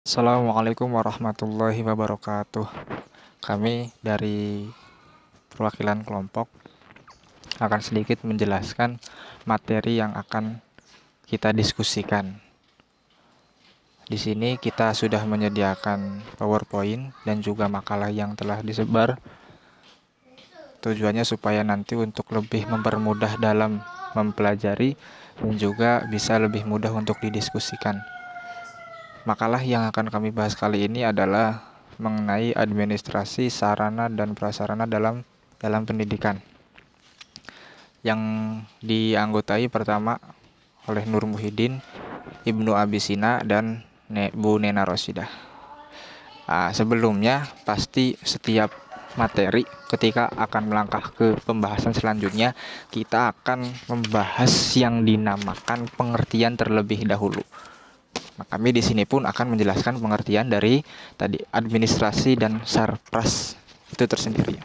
Assalamualaikum warahmatullahi wabarakatuh. Kami dari perwakilan kelompok akan sedikit menjelaskan materi yang akan kita diskusikan. Di sini kita sudah menyediakan PowerPoint dan juga makalah yang telah disebar. Tujuannya supaya nanti untuk lebih mempermudah dalam mempelajari dan juga bisa lebih mudah untuk didiskusikan. Makalah yang akan kami bahas kali ini adalah mengenai administrasi sarana dan prasarana dalam pendidikan, yang dianggotai pertama oleh Nur Muhyiddin, Ibnu Abisina, dan Bu Nena Rosidah. Sebelumnya pasti setiap materi ketika akan melangkah ke pembahasan selanjutnya, kita akan membahas yang dinamakan pengertian terlebih dahulu. Nah, kami di sini pun akan menjelaskan pengertian dari tadi administrasi dan sarpras itu tersendiri.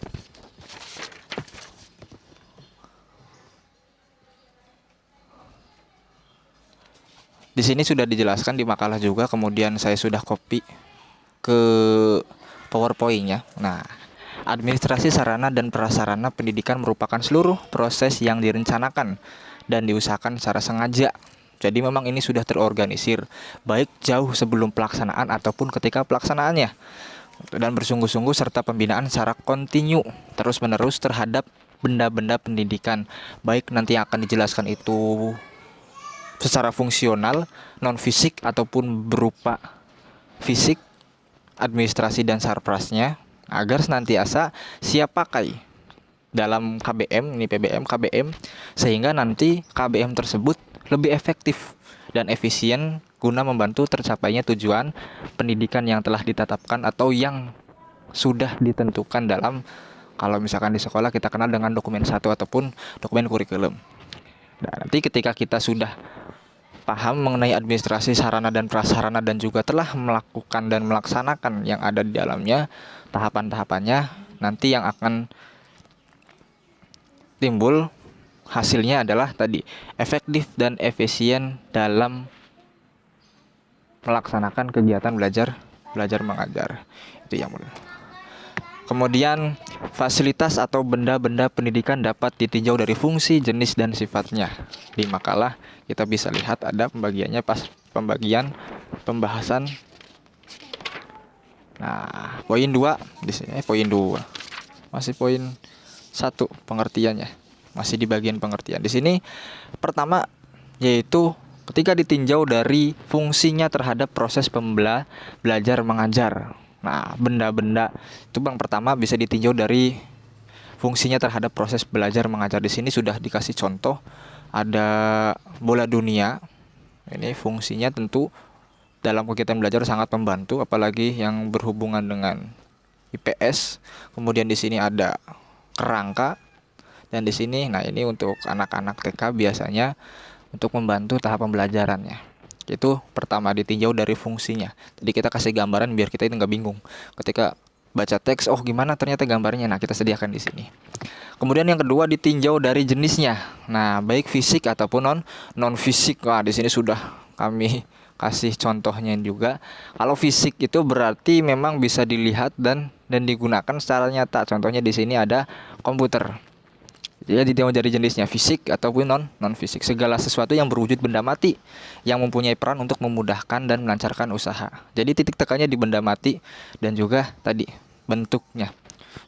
Di sini sudah dijelaskan di makalah juga, kemudian saya sudah copy ke PowerPoint-nya. Nah, administrasi sarana dan prasarana pendidikan merupakan seluruh proses yang direncanakan dan diusahakan secara sengaja. Jadi memang ini sudah terorganisir, baik jauh sebelum pelaksanaan ataupun ketika pelaksanaannya. Dan bersungguh-sungguh serta pembinaan secara kontinu, terus-menerus terhadap benda-benda pendidikan. Baik nanti akan dijelaskan itu secara fungsional, non-fisik, ataupun berupa fisik, administrasi dan sarprasnya, agar senantiasa siap pakai dalam KBM, ini PBM, KBM, sehingga nanti KBM tersebut lebih efektif dan efisien guna membantu tercapainya tujuan pendidikan yang telah ditetapkan atau yang sudah ditentukan dalam, kalau misalkan di sekolah kita kenal dengan dokumen 1 ataupun dokumen kurikulum. Nah, nanti ketika kita sudah paham mengenai administrasi sarana dan prasarana dan juga telah melakukan dan melaksanakan yang ada di dalamnya, tahapan-tahapannya, nanti yang akan timbul hasilnya adalah tadi efektif dan efisien dalam melaksanakan kegiatan belajar mengajar. Itu yang benar. Kemudian fasilitas atau benda-benda pendidikan dapat ditinjau dari fungsi, jenis, dan sifatnya. Di makalah kita bisa lihat ada pembagiannya pas pembagian pembahasan. Nah, poin 2 di sini, poin 2. Masih poin 1 pengertiannya. Masih di bagian pengertian. Di sini pertama yaitu ketika ditinjau dari fungsinya terhadap proses belajar mengajar. Nah, benda-benda itu yang pertama bisa ditinjau dari fungsinya terhadap proses belajar mengajar. Di sini sudah dikasih contoh, ada bola dunia. Ini fungsinya tentu dalam kegiatan belajar sangat membantu, apalagi yang berhubungan dengan IPS. Kemudian di sini ada kerangka. Dan di sini, nah ini untuk anak-anak TK biasanya untuk membantu tahap pembelajarannya. Itu pertama ditinjau dari fungsinya. Jadi kita kasih gambaran biar kita itu nggak bingung. Ketika baca teks, oh gimana ternyata gambarnya. Nah, kita sediakan di sini. Kemudian yang kedua ditinjau dari jenisnya. Nah, baik fisik ataupun non fisik. Wah, di sini sudah kami kasih contohnya juga. Kalau fisik itu berarti memang bisa dilihat dan digunakan secara nyata. Contohnya di sini ada komputer. Jadi dari jenisnya fisik ataupun non fisik, segala sesuatu yang berwujud benda mati yang mempunyai peran untuk memudahkan dan melancarkan usaha. Jadi titik tekannya di benda mati dan juga tadi bentuknya.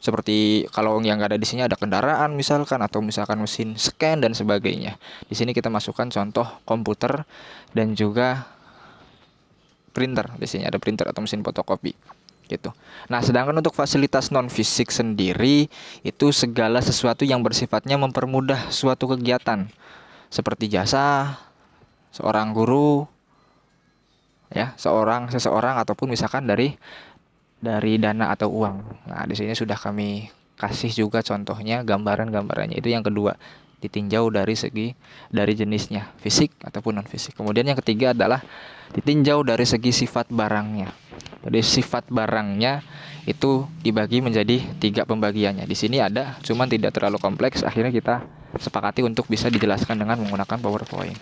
Seperti kalau yang ada di sini ada kendaraan misalkan, atau misalkan mesin scan dan sebagainya. Di sini kita masukkan contoh komputer dan juga printer. Di sini ada printer atau mesin fotokopi gitu. Nah, sedangkan untuk fasilitas non fisik sendiri itu segala sesuatu yang bersifatnya mempermudah suatu kegiatan, seperti jasa seorang guru, ya, seseorang ataupun misalkan dari dana atau uang. Nah, di sini sudah kami kasih juga contohnya, gambaran-gambarannya. Itu yang kedua, ditinjau dari jenisnya, fisik ataupun non fisik. Kemudian yang ketiga adalah ditinjau dari segi sifat barangnya. Jadi sifat barangnya itu dibagi menjadi 3 pembagiannya. Di sini ada, cuman tidak terlalu kompleks. Akhirnya kita sepakati untuk bisa dijelaskan dengan menggunakan PowerPoint.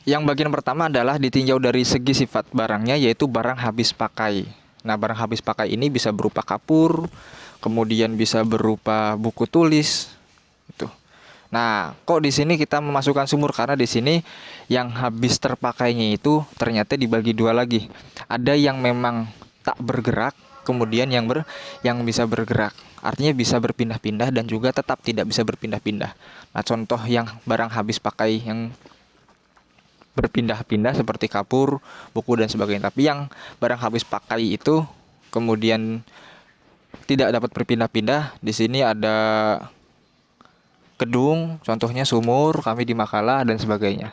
Yang bagian pertama adalah ditinjau dari segi sifat barangnya, yaitu barang habis pakai. Nah, barang habis pakai ini bisa berupa kapur, kemudian bisa berupa buku tulis, itu. Nah, kok di sini kita memasukkan sumur karena di sini yang habis terpakainya itu ternyata dibagi dua lagi. Ada yang memang tak bergerak, kemudian yang bisa bergerak. Artinya bisa berpindah-pindah dan juga tetap tidak bisa berpindah-pindah. Nah, contoh yang barang habis pakai yang berpindah-pindah seperti kapur, buku dan sebagainya. Tapi yang barang habis pakai itu kemudian tidak dapat berpindah-pindah. Di sini ada gedung, contohnya sumur, kami di Makala dan sebagainya.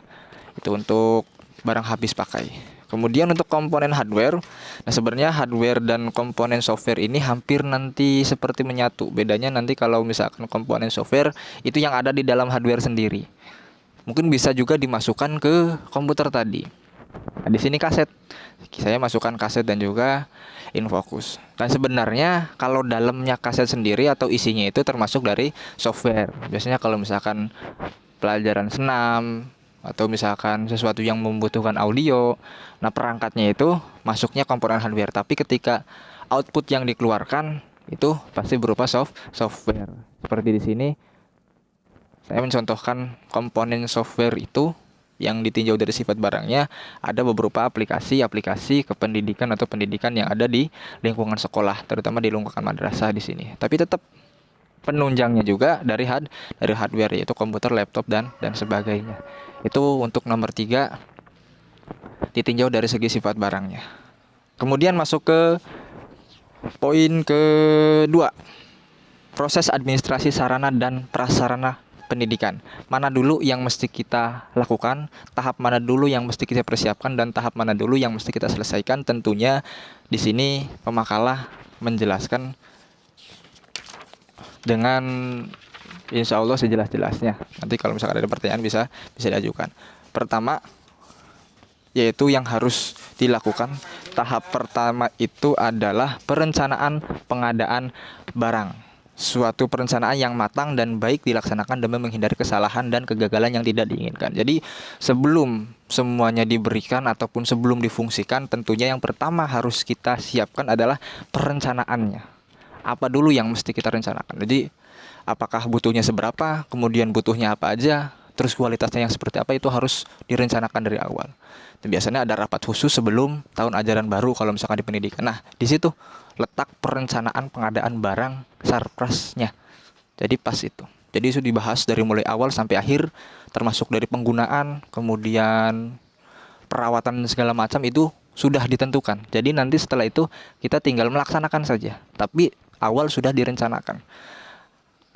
Itu untuk barang habis pakai. Kemudian untuk komponen hardware, nah sebenarnya hardware dan komponen software ini hampir nanti seperti menyatu. Bedanya nanti kalau misalkan komponen software itu yang ada di dalam hardware sendiri. Mungkin bisa juga dimasukkan ke komputer tadi. Nah, di sini kaset. Saya masukkan kaset dan juga infocus. Dan sebenarnya kalau dalamnya kaset sendiri atau isinya itu termasuk dari software. Biasanya kalau misalkan pelajaran senam atau misalkan sesuatu yang membutuhkan audio, nah perangkatnya itu masuknya komponen hardware. Tapi ketika output yang dikeluarkan itu pasti berupa software. Seperti di sini saya mencontohkan komponen software itu yang ditinjau dari sifat barangnya, ada beberapa aplikasi kependidikan atau pendidikan yang ada di lingkungan sekolah, terutama di lingkungan madrasah di sini. Tapi tetap penunjangnya juga dari hardware, yaitu komputer, laptop dan sebagainya. Itu untuk nomor 3, ditinjau dari segi sifat barangnya. Kemudian masuk ke poin kedua, proses administrasi sarana dan prasarana pendidikan. Mana dulu yang mesti kita lakukan, tahap mana dulu yang mesti kita persiapkan, dan tahap mana dulu yang mesti kita selesaikan. Tentunya di sini pemakalah menjelaskan dengan insya Allah sejelas-jelasnya. Nanti kalau misalkan ada pertanyaan bisa diajukan. Pertama, yaitu yang harus dilakukan, tahap pertama itu adalah perencanaan pengadaan barang. Suatu perencanaan yang matang dan baik dilaksanakan demi menghindari kesalahan dan kegagalan yang tidak diinginkan. Jadi sebelum semuanya diberikan ataupun sebelum difungsikan, tentunya yang pertama harus kita siapkan adalah perencanaannya. Apa dulu yang mesti kita rencanakan. Jadi apakah butuhnya seberapa, kemudian butuhnya apa aja, terus kualitasnya yang seperti apa, itu harus direncanakan dari awal. Dan biasanya ada rapat khusus sebelum tahun ajaran baru kalau misalkan di pendidikan. Nah, di situ letak perencanaan pengadaan barang sarprasnya. Jadi pas itu. Jadi itu dibahas dari mulai awal sampai akhir, termasuk dari penggunaan, kemudian perawatan segala macam itu sudah ditentukan. Jadi nanti setelah itu kita tinggal melaksanakan saja. Tapi awal sudah direncanakan,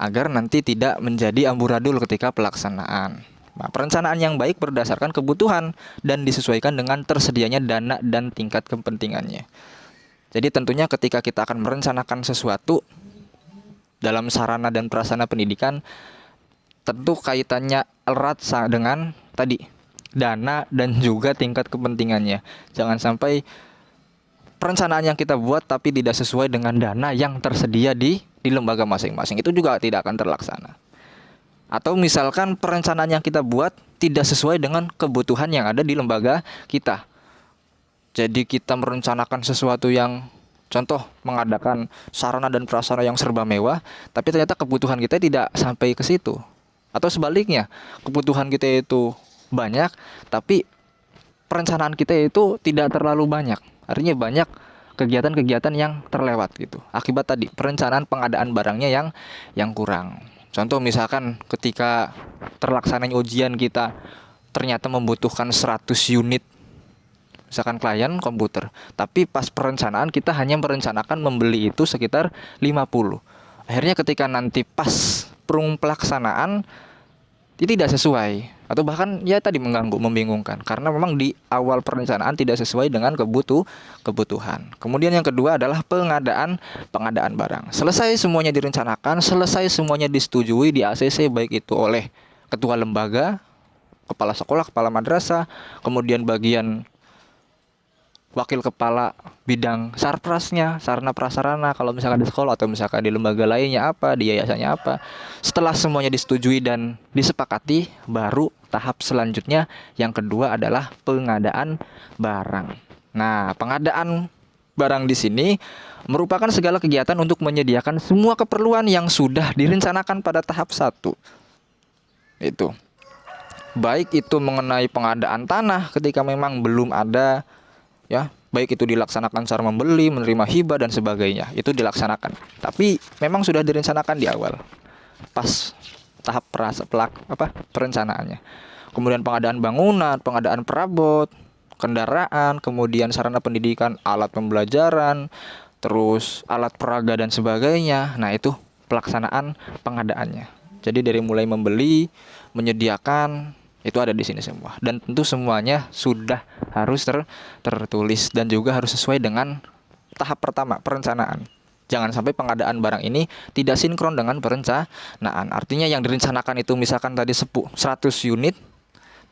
agar nanti tidak menjadi amburadul ketika pelaksanaan. Nah, perencanaan yang baik berdasarkan kebutuhan dan disesuaikan dengan tersedianya dana dan tingkat kepentingannya. Jadi tentunya ketika kita akan merencanakan sesuatu dalam sarana dan prasarana pendidikan, tentu kaitannya erat dengan tadi dana dan juga tingkat kepentingannya. Jangan sampai perencanaan yang kita buat tapi tidak sesuai dengan dana yang tersedia di lembaga masing-masing. Itu juga tidak akan terlaksana. Atau misalkan perencanaan yang kita buat tidak sesuai dengan kebutuhan yang ada di lembaga kita. Jadi kita merencanakan sesuatu yang, contoh mengadakan sarana dan prasarana yang serba mewah, tapi ternyata kebutuhan kita tidak sampai ke situ. Atau sebaliknya, kebutuhan kita itu banyak, tapi perencanaan kita itu tidak terlalu banyak. Artinya banyak kegiatan-kegiatan yang terlewat gitu. Akibat tadi perencanaan pengadaan barangnya yang kurang. Contoh misalkan ketika terlaksananya ujian kita ternyata membutuhkan 100 unit misalkan klien komputer, tapi pas perencanaan kita hanya merencanakan membeli itu sekitar 50. Akhirnya ketika nanti pas pelaksanaan tidak sesuai, atau bahkan ya tadi mengganggu, membingungkan, karena memang di awal perencanaan tidak sesuai dengan kebutuhan. Kemudian yang kedua adalah pengadaan barang. Selesai semuanya direncanakan, selesai semuanya disetujui di ACC, baik itu oleh ketua lembaga, kepala sekolah, kepala madrasah, kemudian bagian wakil kepala bidang sarprasnya, sarana prasarana kalau misalkan di sekolah atau misalkan di lembaga lainnya apa, di yayasannya apa. Setelah semuanya disetujui dan disepakati, baru tahap selanjutnya yang kedua adalah pengadaan barang. Nah, pengadaan barang di sini merupakan segala kegiatan untuk menyediakan semua keperluan yang sudah direncanakan pada tahap 1. Itu. Baik itu mengenai pengadaan tanah ketika memang belum ada, ya, baik itu dilaksanakan cara membeli, menerima hibah dan sebagainya, itu dilaksanakan. Tapi memang sudah direncanakan di awal, pas tahap perencanaannya. Kemudian pengadaan bangunan, pengadaan perabot, kendaraan, kemudian sarana pendidikan, alat pembelajaran, terus alat peraga dan sebagainya. Nah, itu pelaksanaan pengadaannya. Jadi dari mulai membeli, menyediakan, itu ada di sini semua, dan tentu semuanya sudah harus tertulis dan juga harus sesuai dengan tahap pertama, perencanaan. Jangan sampai pengadaan barang ini tidak sinkron dengan perencanaan. Artinya yang direncanakan itu misalkan tadi 100 unit,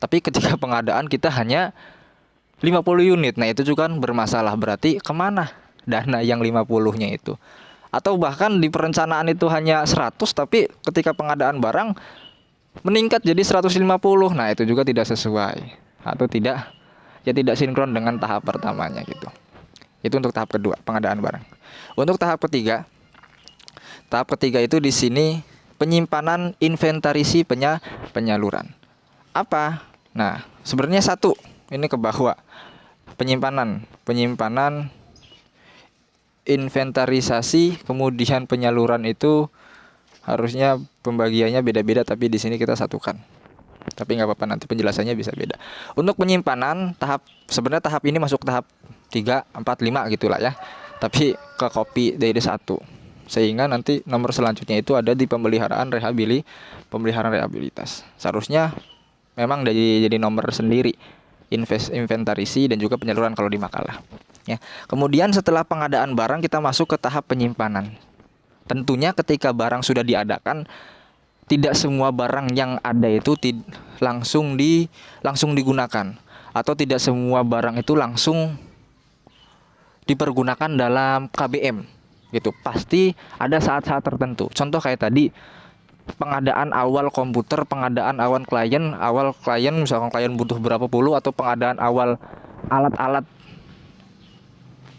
tapi ketika pengadaan kita hanya 50 unit. Nah, itu juga kan bermasalah. Berarti kemana dana yang 50-nya itu? Atau bahkan di perencanaan itu hanya 100, tapi ketika pengadaan barang meningkat jadi 150. Nah, itu juga tidak sesuai atau tidak sinkron dengan tahap pertamanya gitu. Itu untuk tahap kedua, pengadaan barang. Untuk tahap ketiga itu di sini penyimpanan, inventarisasi, penyaluran. Apa? Nah, sebenarnya satu ini ke bawah. Penyimpanan, inventarisasi, kemudian penyaluran itu harusnya pembagiannya beda-beda, tapi di sini kita satukan. Tapi nggak apa-apa, nanti penjelasannya bisa beda. Untuk penyimpanan sebenarnya tahap ini masuk tahap 3, 4, 5 gitulah ya. Tapi ke copy dari 1. Sehingga nanti nomor selanjutnya itu ada di pemeliharaan rehabilitas. Seharusnya memang jadi nomor sendiri. Inventarisi dan juga penyaluran kalau di makalah. Ya. Kemudian setelah pengadaan barang kita masuk ke tahap penyimpanan. Tentunya ketika barang sudah diadakan, tidak semua barang yang ada itu langsung digunakan, atau tidak semua barang itu langsung dipergunakan dalam KBM gitu. Pasti ada saat-saat tertentu. Contoh kayak tadi, pengadaan awal komputer, pengadaan awal klien misalkan klien butuh berapa puluh, atau pengadaan awal alat-alat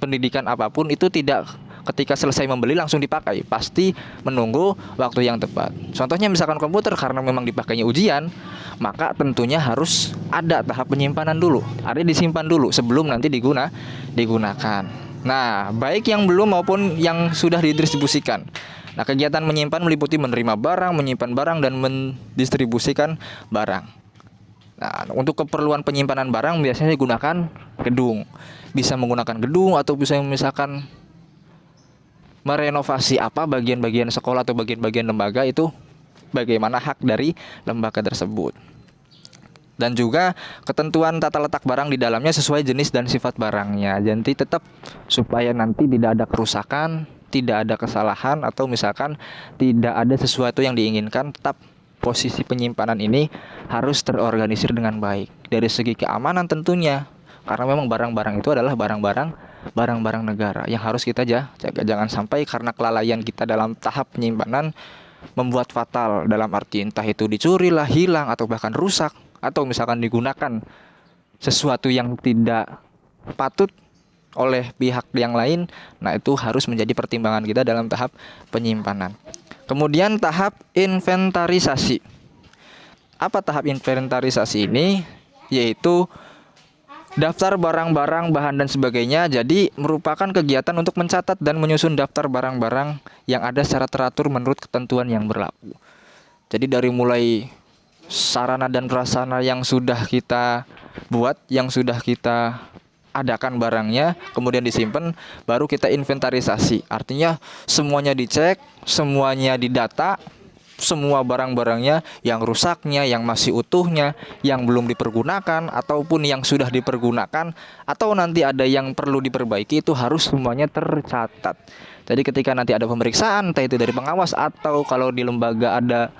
pendidikan apapun, itu tidak ketika selesai membeli langsung dipakai, pasti menunggu waktu yang tepat. Contohnya misalkan komputer, karena memang dipakainya ujian, maka tentunya harus ada tahap penyimpanan dulu, ada disimpan dulu sebelum nanti digunakan. Nah, baik yang belum maupun yang sudah didistribusikan. Nah, kegiatan menyimpan meliputi menerima barang, menyimpan barang, dan mendistribusikan barang. Nah, untuk keperluan penyimpanan barang biasanya digunakan gedung. Bisa menggunakan gedung atau bisa misalkan merenovasi bagian-bagian sekolah atau bagian-bagian lembaga, itu bagaimana hak dari lembaga tersebut. Dan juga ketentuan tata letak barang di dalamnya sesuai jenis dan sifat barangnya. Jadi tetap supaya nanti tidak ada kerusakan, tidak ada kesalahan, atau misalkan tidak ada sesuatu yang diinginkan, tetap posisi penyimpanan ini harus terorganisir dengan baik. Dari segi keamanan tentunya, karena memang barang-barang itu adalah barang-barang negara yang harus kita jaga. Jangan sampai karena kelalaian kita dalam tahap penyimpanan membuat fatal, dalam arti entah itu dicuri lah, hilang, atau bahkan rusak, atau misalkan digunakan sesuatu yang tidak patut oleh pihak yang lain. Nah, itu harus menjadi pertimbangan kita dalam tahap penyimpanan. Kemudian tahap inventarisasi. Apa tahap inventarisasi ini? Yaitu daftar barang-barang, bahan dan sebagainya. Jadi merupakan kegiatan untuk mencatat dan menyusun daftar barang-barang yang ada secara teratur menurut ketentuan yang berlaku. Jadi dari mulai sarana dan prasarana yang sudah kita buat, yang sudah kita adakan barangnya, kemudian disimpan, baru kita inventarisasi. Artinya semuanya dicek, semuanya didata, semua barang-barangnya, yang rusaknya, yang masih utuhnya, yang belum dipergunakan, ataupun yang sudah dipergunakan, atau nanti ada yang perlu diperbaiki, itu harus semuanya tercatat. Jadi ketika nanti ada pemeriksaan, entah itu dari pengawas atau kalau di lembaga ada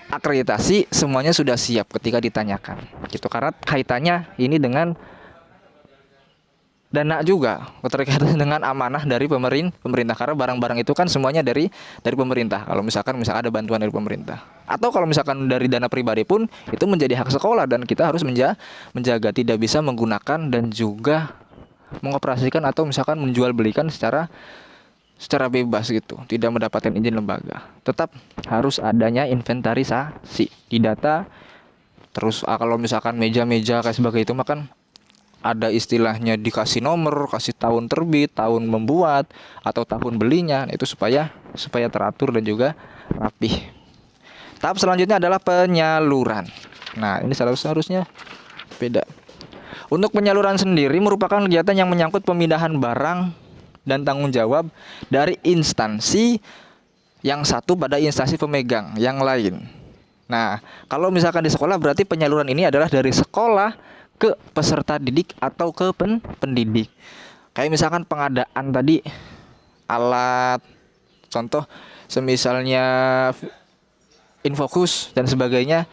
akreditasi, semuanya sudah siap ketika ditanyakan gitu. Karena kaitannya ini dengan dana juga berkaitan dengan amanah dari pemerintah, karena barang-barang itu kan semuanya dari pemerintah. Kalau misalkan ada bantuan dari pemerintah, atau kalau misalkan dari dana pribadi pun itu menjadi hak sekolah, dan kita harus menjaga tidak bisa menggunakan dan juga mengoperasikan atau misalkan menjual belikan secara bebas gitu, tidak mendapatkan izin lembaga. Tetap harus adanya inventarisasi di data. Terus kalau misalkan meja-meja kayak sebagai itu makan ada istilahnya dikasih nomor, kasih tahun terbit, tahun membuat, atau tahun belinya, itu supaya teratur dan juga rapih. Tahap selanjutnya adalah penyaluran. Nah, ini seharusnya beda. Untuk penyaluran sendiri merupakan kegiatan yang menyangkut pemindahan barang dan tanggung jawab dari instansi yang satu pada instansi pemegang yang lain. Nah, kalau misalkan di sekolah berarti penyaluran ini adalah dari sekolah ke peserta didik atau ke pendidik. Kayak misalkan pengadaan tadi alat, contoh semisalnya Infocus dan sebagainya,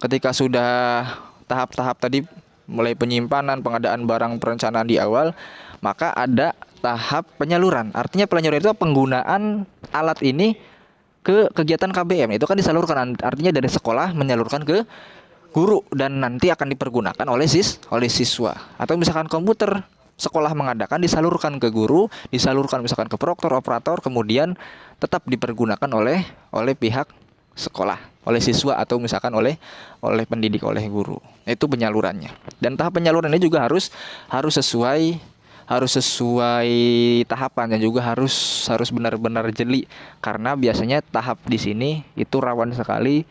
ketika sudah tahap-tahap tadi mulai penyimpanan, pengadaan barang, perencanaan di awal, maka ada tahap penyaluran. Artinya penyaluran itu penggunaan alat ini ke kegiatan KBM. Itu kan disalurkan, artinya dari sekolah menyalurkan ke guru dan nanti akan dipergunakan oleh siswa. Atau misalkan komputer, sekolah mengadakan, disalurkan ke guru, disalurkan misalkan ke proktor, operator, kemudian tetap dipergunakan oleh pihak sekolah, oleh siswa, atau misalkan oleh pendidik, oleh guru. Itu penyalurannya. Dan tahap penyaluran ini juga harus sesuai tahapan, dan juga harus benar-benar jeli, karena biasanya tahap di sini itu rawan sekali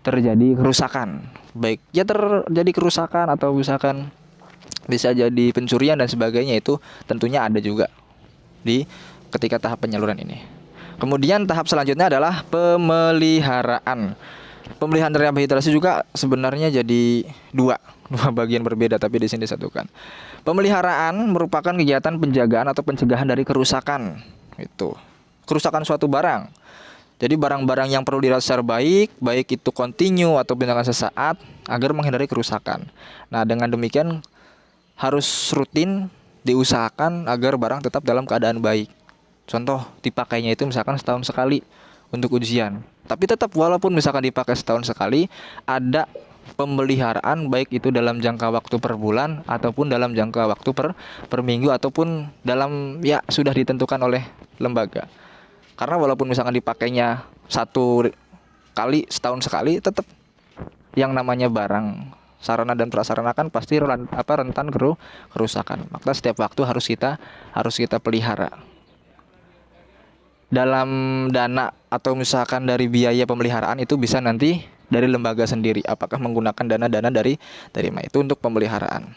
terjadi kerusakan. Baik ya terjadi kerusakan atau misalkan bisa jadi pencurian dan sebagainya, itu tentunya ada juga di ketika tahap penyaluran ini. Kemudian tahap selanjutnya adalah pemeliharaan. Pemeliharaan dan rehabilitasi juga sebenarnya jadi dua bagian berbeda, tapi di sini disatukan. Pemeliharaan merupakan kegiatan penjagaan atau pencegahan dari kerusakan. Itu kerusakan suatu barang. Jadi barang-barang yang perlu dirawat secara baik itu kontinu atau misalkan sesaat, agar menghindari kerusakan. Nah, dengan demikian harus rutin diusahakan agar barang tetap dalam keadaan baik. Contoh dipakainya itu misalkan setahun sekali untuk ujian. Tapi tetap walaupun misalkan dipakai setahun sekali, ada pemeliharaan baik itu dalam jangka waktu per bulan ataupun dalam jangka waktu per minggu, ataupun dalam sudah ditentukan oleh lembaga. Karena walaupun misalkan dipakainya satu kali setahun sekali, tetap yang namanya barang, sarana dan prasarana kan pasti rentan kerusakan. Maka setiap waktu harus kita pelihara. Dalam dana atau misalkan dari biaya pemeliharaan itu bisa nanti dari lembaga sendiri, apakah menggunakan dana dari itu untuk pemeliharaan.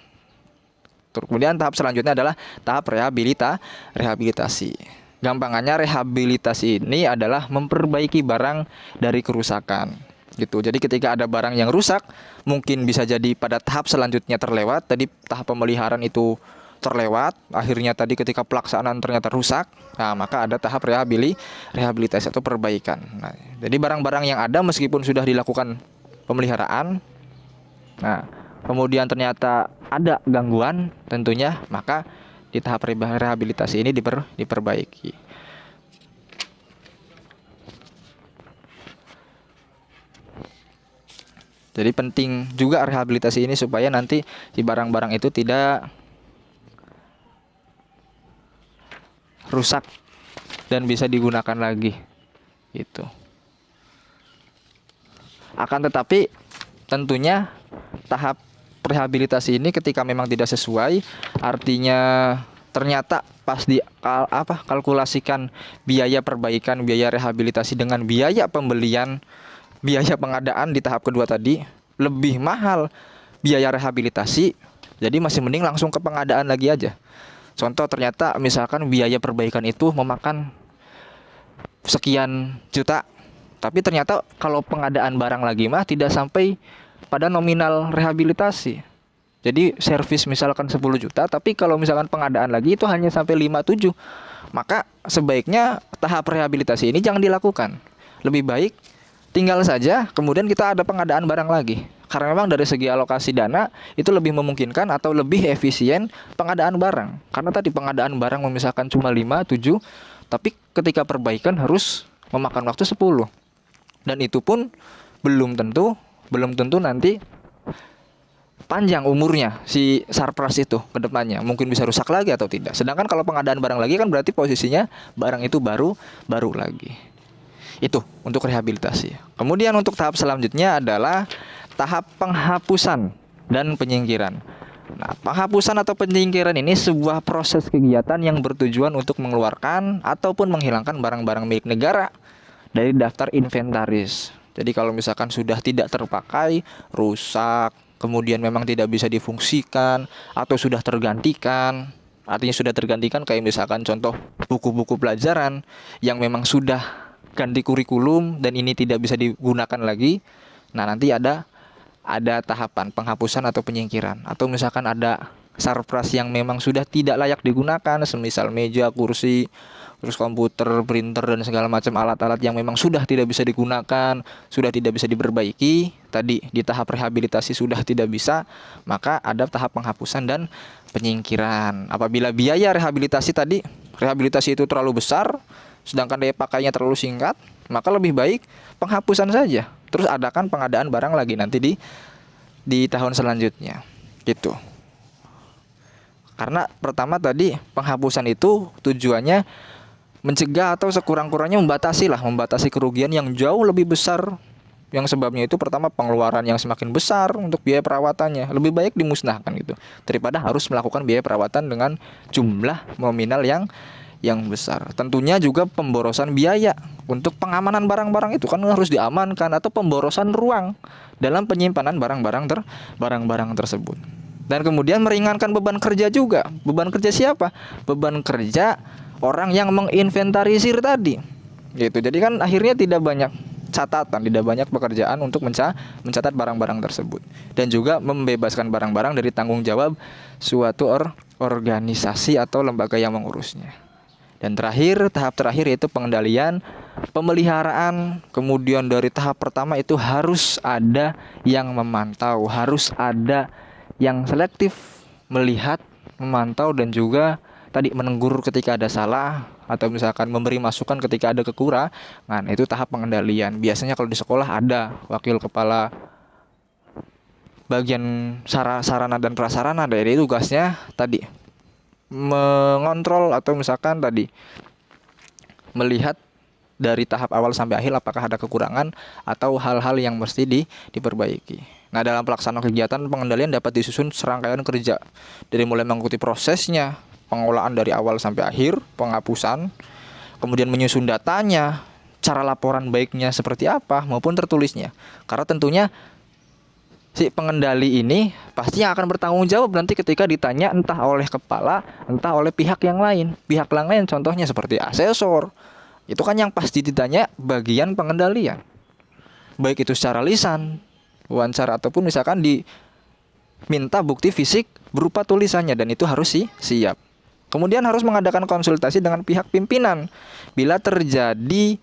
Kemudian tahap selanjutnya adalah tahap rehabilitasi. Gampangannya rehabilitasi ini adalah memperbaiki barang dari kerusakan gitu. Jadi ketika ada barang yang rusak, mungkin bisa jadi pada tahap selanjutnya terlewat. Tadi tahap pemeliharaan itu terlewat, akhirnya tadi ketika pelaksanaan ternyata rusak. Nah, maka ada tahap rehabilitasi atau perbaikan. Nah, jadi barang-barang yang ada meskipun sudah dilakukan pemeliharaan, nah kemudian ternyata ada gangguan tentunya, maka di tahap rehabilitasi ini diperbaiki. Jadi penting juga rehabilitasi ini supaya nanti si barang-barang itu tidak rusak dan bisa digunakan lagi gitu. Akan tetapi tentunya tahap rehabilitasi ini ketika memang tidak sesuai, artinya ternyata pas kalkulasikan biaya perbaikan, biaya rehabilitasi dengan biaya pembelian, biaya pengadaan di tahap kedua tadi lebih mahal biaya rehabilitasi, jadi masih mending langsung ke pengadaan lagi aja. Contoh ternyata misalkan biaya perbaikan itu memakan sekian juta, tapi ternyata kalau pengadaan barang lagi mah tidak sampai pada nominal rehabilitasi. Jadi servis misalkan 10 juta, tapi kalau misalkan pengadaan lagi itu hanya sampai 5-7. Maka sebaiknya tahap rehabilitasi ini jangan dilakukan. Lebih baik tinggal saja, kemudian kita ada pengadaan barang lagi. Karena memang dari segi alokasi dana itu lebih memungkinkan atau lebih efisien pengadaan barang. Karena tadi pengadaan barang misalkan cuma 5, 7, tapi ketika perbaikan harus memakan waktu 10. Dan itu pun belum tentu nanti panjang umurnya si surplus itu ke depannya, mungkin bisa rusak lagi atau tidak. Sedangkan kalau pengadaan barang lagi kan berarti posisinya barang itu baru lagi. Itu untuk rehabilitasi. Kemudian untuk tahap selanjutnya adalah tahap penghapusan dan penyingkiran. Nah, penghapusan atau penyingkiran ini sebuah proses kegiatan yang bertujuan untuk mengeluarkan ataupun menghilangkan barang-barang milik negara dari daftar inventaris. Jadi kalau misalkan sudah tidak terpakai, rusak, kemudian memang tidak bisa difungsikan atau sudah tergantikan. Artinya sudah tergantikan kayak misalkan contoh buku-buku pelajaran yang memang sudah ganti kurikulum dan ini tidak bisa digunakan lagi. Nah, nanti ada tahapan penghapusan atau penyingkiran. Atau misalkan ada surplus yang memang sudah tidak layak digunakan, semisal meja, kursi, terus komputer, printer dan segala macam alat-alat yang memang sudah tidak bisa digunakan, sudah tidak bisa diperbaiki, tadi di tahap rehabilitasi sudah tidak bisa, maka ada tahap penghapusan dan penyingkiran. Apabila biaya rehabilitasi itu terlalu besar, sedangkan daya pakainya terlalu singkat, maka lebih baik penghapusan saja. Terus adakan pengadaan barang lagi nanti di tahun selanjutnya. Gitu. Karena pertama tadi penghapusan itu tujuannya mencegah atau sekurang-kurangnya membatasi kerugian yang jauh lebih besar. Yang sebabnya itu pertama pengeluaran yang semakin besar untuk biaya perawatannya. Lebih baik dimusnahkan gitu daripada harus melakukan biaya perawatan dengan jumlah nominal yang besar. Tentunya juga pemborosan biaya untuk pengamanan barang-barang itu kan harus diamankan, atau pemborosan ruang dalam penyimpanan barang-barang tersebut. Dan kemudian meringankan beban kerja juga. Beban kerja siapa? Beban kerja orang yang menginventarisir tadi. Gitu. Jadi kan akhirnya tidak banyak catatan, tidak banyak pekerjaan untuk mencatat barang-barang tersebut, dan juga membebaskan barang-barang dari tanggung jawab suatu organisasi atau lembaga yang mengurusnya. Dan tahap terakhir yaitu pengendalian, pemeliharaan. Kemudian dari tahap pertama itu harus ada yang memantau, harus ada yang selektif melihat, memantau, dan juga tadi menegur ketika ada salah, atau misalkan memberi masukan ketika ada kekurangan. Itu tahap pengendalian. Biasanya kalau di sekolah ada wakil kepala bagian sarana dan prasarana, dari tugasnya tadi mengontrol atau misalkan tadi melihat dari tahap awal sampai akhir apakah ada kekurangan atau hal-hal yang mesti diperbaiki. Nah, dalam pelaksanaan kegiatan pengendalian dapat disusun serangkaian kerja dari mulai mengikuti prosesnya, pengolahan dari awal sampai akhir, penghapusan, kemudian menyusun datanya, cara laporan baiknya seperti apa maupun tertulisnya. Karena tentunya si pengendali ini pasti yang akan bertanggung jawab nanti ketika ditanya entah oleh kepala, entah oleh pihak yang lain. Pihak yang lain contohnya seperti asesor. Itu kan yang pasti ditanya bagian pengendalian. Baik itu secara lisan, wawancara, ataupun misalkan diminta bukti fisik berupa tulisannya, dan itu harus siap. Kemudian harus mengadakan konsultasi dengan pihak pimpinan bila terjadi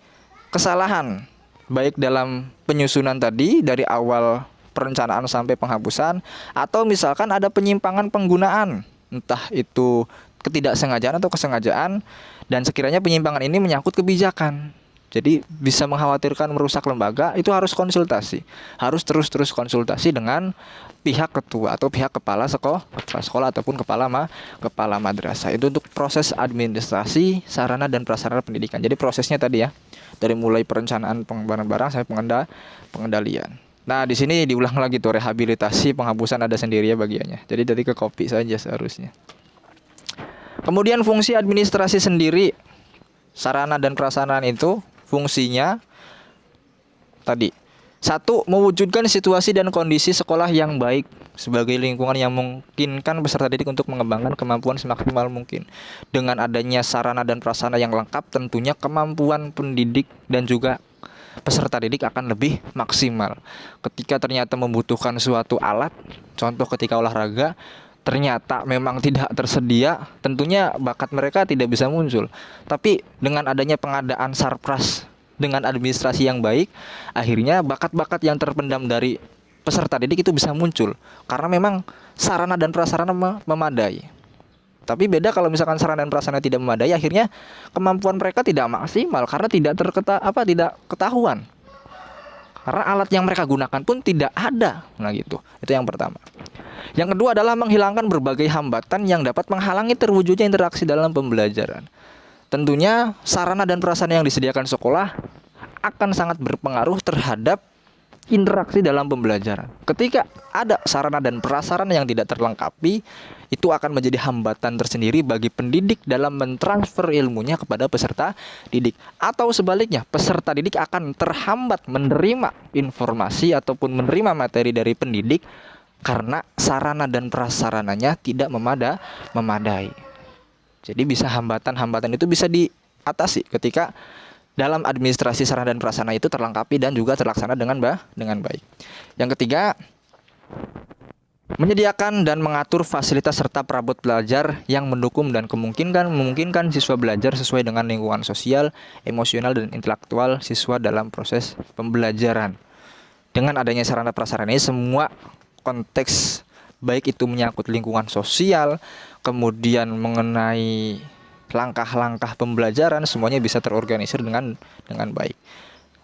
kesalahan baik dalam penyusunan tadi dari awal perencanaan sampai penghapusan, atau misalkan ada penyimpangan penggunaan, entah itu ketidaksengajaan atau kesengajaan, dan sekiranya penyimpangan ini menyangkut kebijakan, jadi bisa mengkhawatirkan merusak lembaga, itu harus konsultasi, harus terus konsultasi dengan pihak ketua atau pihak kepala sekolah ataupun kepala madrasah. Itu untuk proses administrasi sarana dan prasarana pendidikan. Jadi prosesnya tadi ya, dari mulai perencanaan pengembangan barang sampai pengendalian. Nah, di sini diulang lagi tuh, rehabilitasi, penghapusan ada sendiri ya bagiannya. Jadi tadi ke copy saja seharusnya. Kemudian fungsi administrasi sendiri, sarana dan prasarana itu fungsinya tadi, 1. Mewujudkan situasi dan kondisi sekolah yang baik sebagai lingkungan yang memungkinkan peserta didik untuk mengembangkan kemampuan semaksimal mungkin. Dengan adanya sarana dan prasarana yang lengkap, tentunya kemampuan pendidik dan juga peserta didik akan lebih maksimal. Ketika ternyata membutuhkan suatu alat, contoh ketika olahraga, ternyata memang tidak tersedia, tentunya bakat mereka tidak bisa muncul. Tapi dengan adanya pengadaan sarpras dengan administrasi yang baik, akhirnya bakat-bakat yang terpendam dari peserta didik itu bisa muncul karena memang sarana dan prasarana memadai. Tapi beda kalau misalkan sarana dan prasarana tidak memadai, akhirnya kemampuan mereka tidak maksimal karena tidak tidak ketahuan. Karena alat yang mereka gunakan pun tidak ada. Nah gitu. Itu yang pertama. Yang kedua adalah menghilangkan berbagai hambatan yang dapat menghalangi terwujudnya interaksi dalam pembelajaran. Tentunya sarana dan prasarana yang disediakan sekolah akan sangat berpengaruh terhadap interaksi dalam pembelajaran. Ketika ada sarana dan prasarana yang tidak terlengkapi, itu akan menjadi hambatan tersendiri bagi pendidik dalam mentransfer ilmunya kepada peserta didik. Atau sebaliknya, peserta didik akan terhambat menerima informasi ataupun menerima materi dari pendidik karena sarana dan prasarananya tidak memadai. Jadi bisa hambatan-hambatan itu bisa diatasi ketika dalam administrasi sarana dan prasarana itu terlengkapi dan juga terlaksana dengan baik. Yang ketiga, menyediakan dan mengatur fasilitas serta perabot belajar yang mendukung dan memungkinkan siswa belajar sesuai dengan lingkungan sosial, emosional, dan intelektual siswa dalam proses pembelajaran. Dengan adanya sarana prasarana ini, semua konteks baik itu menyangkut lingkungan sosial, kemudian mengenai langkah-langkah pembelajaran, semuanya bisa terorganisir dengan baik.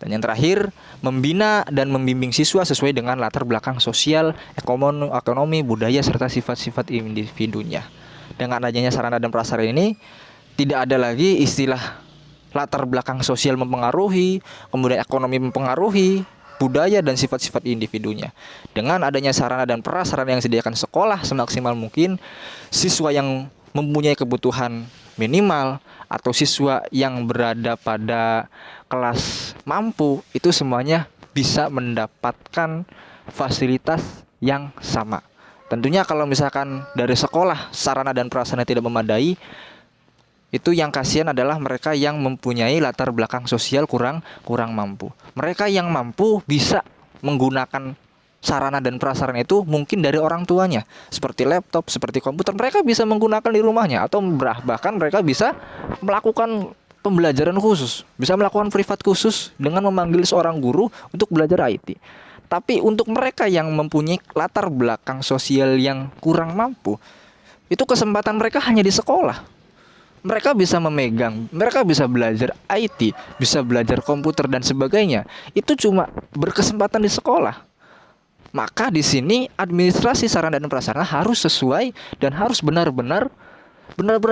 Dan yang terakhir, membina dan membimbing siswa sesuai dengan latar belakang sosial, ekonomi, budaya, serta sifat-sifat individunya. Dengan adanya sarana dan prasarana ini, tidak ada lagi istilah latar belakang sosial mempengaruhi, kemudian ekonomi mempengaruhi, budaya dan sifat-sifat individunya. Dengan adanya sarana dan prasarana yang disediakan sekolah semaksimal mungkin, siswa yang mempunyai kebutuhan minimal atau siswa yang berada pada kelas mampu, itu semuanya bisa mendapatkan fasilitas yang sama. Tentunya kalau misalkan dari sekolah sarana dan prasarana tidak memadai, itu yang kasihan adalah mereka yang mempunyai latar belakang sosial kurang mampu. Mereka yang mampu bisa menggunakan sarana dan prasarana itu mungkin dari orang tuanya, seperti laptop, seperti komputer, mereka bisa menggunakan di rumahnya, atau bahkan mereka bisa melakukan pembelajaran khusus, bisa melakukan privat khusus dengan memanggil seorang guru untuk belajar IT. Tapi untuk mereka yang mempunyai latar belakang sosial yang kurang mampu, itu kesempatan mereka hanya di sekolah. Mereka bisa memegang, mereka bisa belajar IT, bisa belajar komputer dan sebagainya. Itu cuma berkesempatan di sekolah. Maka di sini administrasi sarana dan prasarana harus sesuai dan harus benar-benar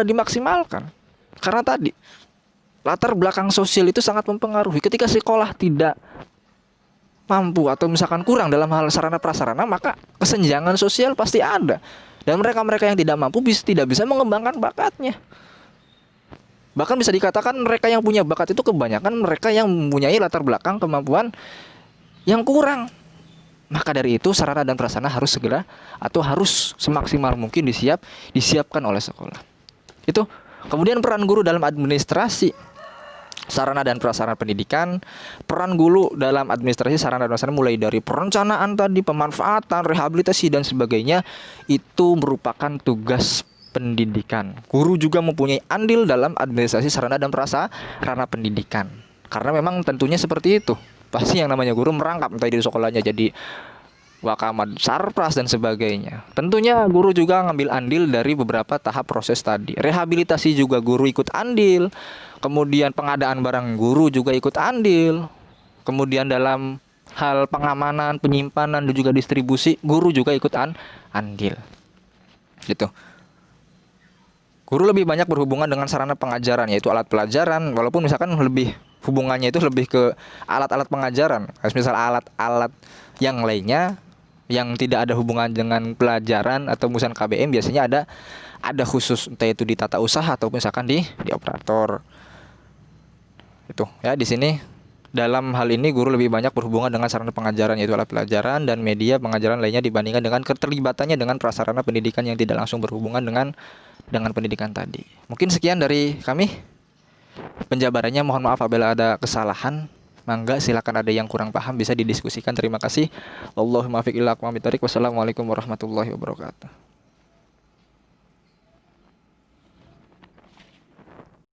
dimaksimalkan. Karena tadi latar belakang sosial itu sangat mempengaruhi. Ketika sekolah tidak mampu atau misalkan kurang dalam hal sarana prasarana, maka kesenjangan sosial pasti ada. Dan mereka-mereka yang tidak mampu tidak bisa mengembangkan bakatnya. Bahkan bisa dikatakan mereka yang punya bakat itu kebanyakan mereka yang mempunyai latar belakang kemampuan yang kurang. Maka dari itu sarana dan prasarana harus segera atau harus semaksimal mungkin disiapkan oleh sekolah. Itu. Kemudian peran guru dalam administrasi sarana dan prasarana pendidikan. Peran guru dalam administrasi sarana dan prasarana mulai dari perencanaan tadi, pemanfaatan, rehabilitasi dan sebagainya, itu merupakan tugas pendidikan. Guru juga mempunyai andil dalam administrasi sarana dan prasarana pendidikan. Karena memang tentunya seperti itu. Pasti yang namanya guru merangkap entah di sekolahnya jadi wakamat, sarpras dan sebagainya. Tentunya guru juga ngambil andil dari beberapa tahap proses tadi. Rehabilitasi juga guru ikut andil. Kemudian pengadaan barang guru juga ikut andil. Kemudian dalam hal pengamanan, penyimpanan dan juga distribusi, guru juga ikut andil. Gitu. Guru lebih banyak berhubungan dengan sarana pengajaran, yaitu alat pelajaran, walaupun misalkan hubungannya itu lebih ke alat-alat pengajaran. Misal alat-alat yang lainnya yang tidak ada hubungan dengan pelajaran atau misalkan KBM biasanya ada khusus, entah itu di tata usaha atau misalkan di operator. Itu ya, di sini dalam hal ini guru lebih banyak berhubungan dengan sarana pengajaran, yaitu alat pelajaran dan media pengajaran lainnya dibandingkan dengan keterlibatannya dengan prasarana pendidikan yang tidak langsung berhubungan dengan pendidikan tadi. Mungkin sekian dari kami penjabarannya. Mohon maaf apabila ada kesalahan. Mangga silakan, ada yang kurang paham bisa didiskusikan. Terima kasih. Wassalamualaikum warahmatullahi wabarakatuh.